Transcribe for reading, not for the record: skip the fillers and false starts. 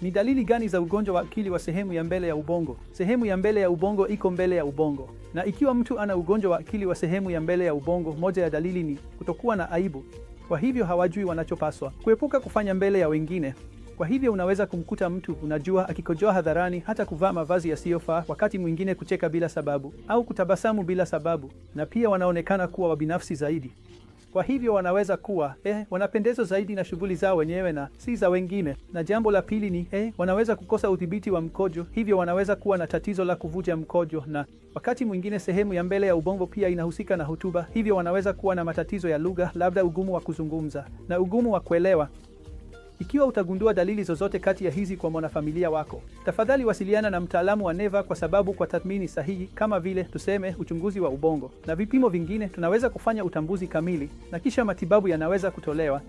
Ni dalili gani za ugonjwa wa akili wa sehemu ya mbele ya ubongo? Sehemu ya mbele ya ubongo iko mbele ya ubongo, na ikiwa mtu ana ugonjwa wa akili wa sehemu ya mbele ya ubongo, moja ya dalili ni kutokuwa na aibu. Kwa hivyo hawajui wanachopaswa kuepuka kufanya mbele ya wengine. Kwa hivyo unaweza kumkuta mtu, unajua, akikojoa hadharani, hata kuvaa mavazi yasiyofaa, wakati mwingine kucheka bila sababu au kutabasamu bila sababu, na pia wanaonekana kuwa wabinafsi zaidi. Kwa hivyo wanaweza kuwa wanapendezwa zaidi na shughuli zao wenyewe na si za wengine. Na jambo la pili ni wanaweza kukosa udhibiti wa mkojo, hivyo wanaweza kuwa na tatizo la kuvuja mkojo, na wakati mwingine sehemu ya mbele ya ubongo pia inahusika na hotuba, hivyo wanaweza kuwa na matatizo ya lugha, labda ugumu wa kuzungumza na ugumu wa kuelewa. Ikiwa utagundua dalili zozote kati ya hizi kwa mwanafamilia wako, tafadhali wasiliana na mtaalamu wa neva, kwa sababu kwa tathmini sahihi, kama vile tuseme uchunguzi wa ubongo na vipimo vingine, tunaweza kufanya utambuzi kamili na kisha matibabu yanaweza kutolewa.